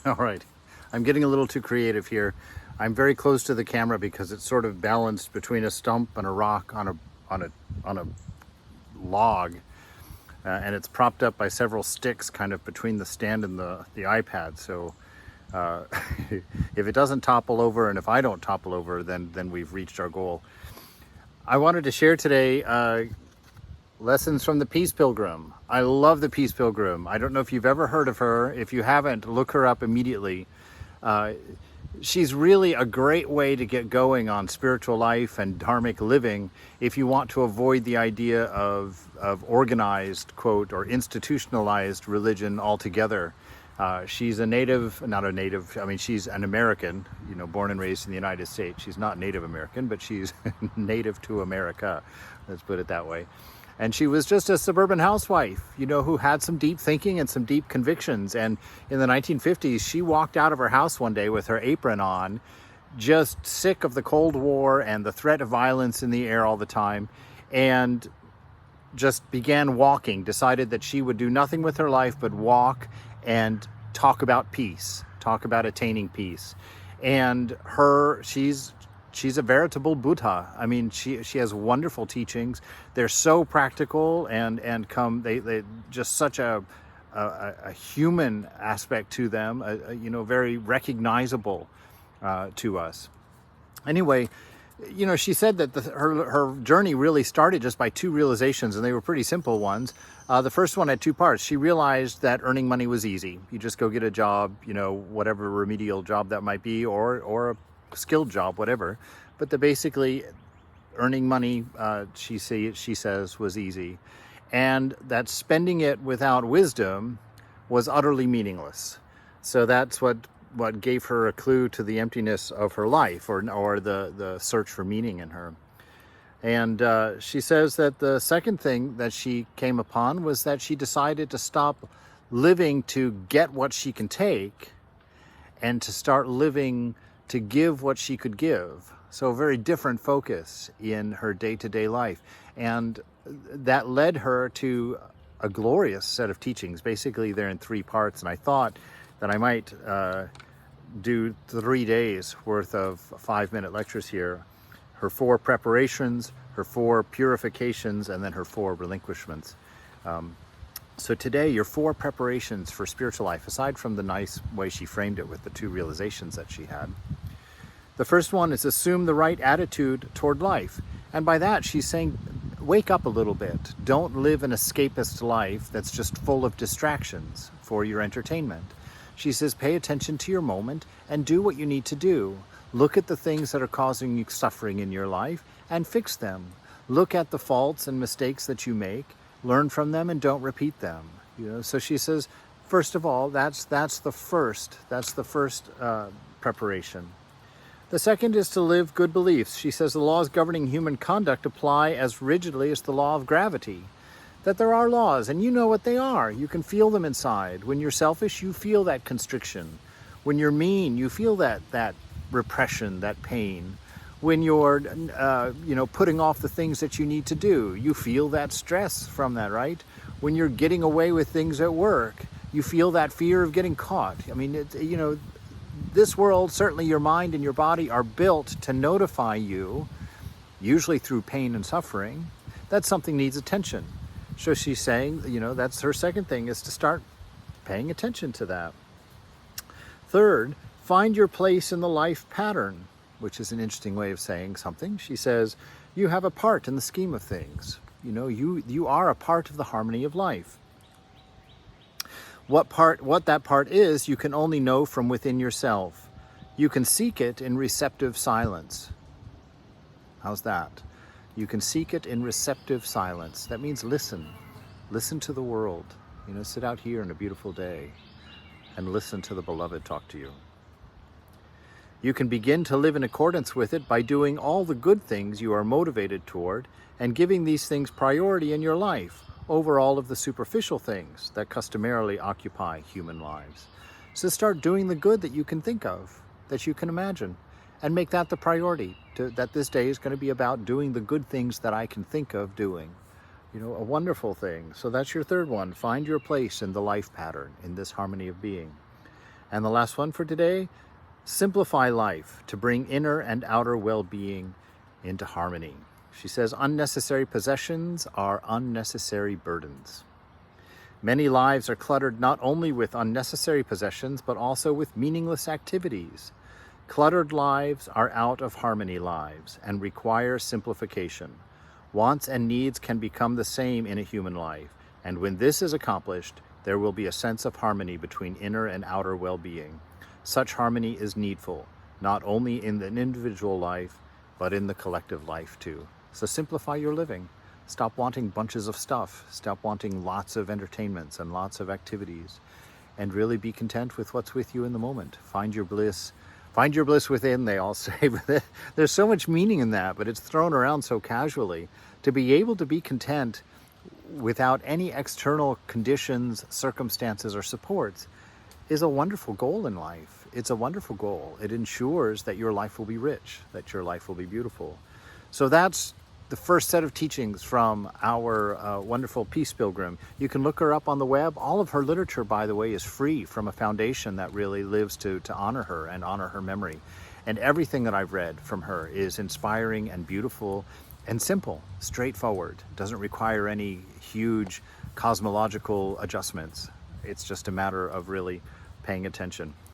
All right, I'm getting a little too creative here. I'm very close to the camera because it's sort of balanced between a stump and a rock on a on a log, and it's propped up by several sticks, kind of between the stand and the iPad. So uh, if it doesn't topple over, and if I don't topple over, then we've reached our goal. I wanted to share today lessons from the Peace Pilgrim. I love the Peace Pilgrim. I don't know if you've ever heard of her. If you haven't, look her up immediately. Uh, she's really a great way to get going on spiritual life and dharmic living if you want to avoid the idea of organized, quote, or institutionalized religion altogether. She's she's an American, born and raised in the United States. She's not Native American, but she's native to America. Let's put it that way. And she was just a suburban housewife, who had some deep thinking and some deep convictions. And in the 1950s, she walked out of her house one day with her apron on, just sick of the Cold War and the threat of violence in the air all the time, and just began walking, decided that she would do nothing with her life but walk and talk about peace, talk about attaining peace. And she's a veritable Buddha. I mean, she has wonderful teachings. They're so practical and they just such a human aspect to them, very recognizable to us. Anyway, she said that her journey really started just by two realizations, and they were pretty simple ones. The first one had two parts. She realized that earning money was easy. You just go get a job, whatever remedial job that might be, or a skilled job, whatever. But basically earning money, she says, was easy. And that spending it without wisdom was utterly meaningless. So that's what gave her a clue to the emptiness of her life, or the search for meaning in her. And she says that the second thing that she came upon was that she decided to stop living to get what she can take and to start living to give what she could give. So a very different focus in her day-to-day life. And that led her to a glorious set of teachings. Basically, they're in three parts, and I thought that I might do 3 days worth of 5-minute lectures here. Her 4 preparations, her 4 purifications, and then her 4 relinquishments. So today, your 4 preparations for spiritual life, aside from the nice way she framed it with the 2 realizations that she had. The first one is assume the right attitude toward life. And by that, she's saying, wake up a little bit. Don't live an escapist life that's just full of distractions for your entertainment. She says, pay attention to your moment and do what you need to do. Look at the things that are causing you suffering in your life and fix them. Look at the faults and mistakes that you make, learn from them, and don't repeat them. So she says, first of all, that's the first preparation. The second is to live good beliefs. She says the laws governing human conduct apply as rigidly as the law of gravity. That there are laws, and you know what they are. You can feel them inside. When you're selfish, you feel that constriction. When you're mean, you feel that repression, that pain. When you're, putting off the things that you need to do, you feel that stress from that, right? When you're getting away with things at work, you feel that fear of getting caught. I mean, this world, certainly your mind and your body, are built to notify you, usually through pain and suffering, that something needs attention. So she's saying, that's her second thing, is to start paying attention to that. Third, find your place in the life pattern, which is an interesting way of saying something. She says, you have a part in the scheme of things. You are a part of the harmony of life. What that part is, you can only know from within yourself. You can seek it in receptive silence. How's that? You can seek it in receptive silence. That means listen. Listen to the world. Sit out here on a beautiful day and listen to the beloved talk to you. You can begin to live in accordance with it by doing all the good things you are motivated toward and giving these things priority in your life over all of the superficial things that customarily occupy human lives. So start doing the good that you can think of, that you can imagine, and make that the priority, that this day is going to be about doing the good things that I can think of doing. A wonderful thing. So that's your third one. Find your place in the life pattern, in this harmony of being. And the last one for today, simplify life to bring inner and outer well-being into harmony. She says, unnecessary possessions are unnecessary burdens. Many lives are cluttered not only with unnecessary possessions, but also with meaningless activities. Cluttered lives are out of harmony lives and require simplification. Wants and needs can become the same in a human life, and when this is accomplished, there will be a sense of harmony between inner and outer well-being. Such harmony is needful, not only in an individual life, but in the collective life too. So simplify your living. Stop wanting bunches of stuff. Stop wanting lots of entertainments and lots of activities, and really be content with what's with you in the moment. Find your bliss. Find your bliss within, they all say. There's so much meaning in that, but it's thrown around so casually. To be able to be content without any external conditions, circumstances, or supports is a wonderful goal in life. It's a wonderful goal. It ensures that your life will be rich, that your life will be beautiful. So that's the first set of teachings from our wonderful Peace Pilgrim. You can look her up on the web. All of her literature, by the way, is free from a foundation that really lives to honor her and honor her memory. And everything that I've read from her is inspiring and beautiful and simple, straightforward. Doesn't require any huge cosmological adjustments. It's just a matter of really paying attention.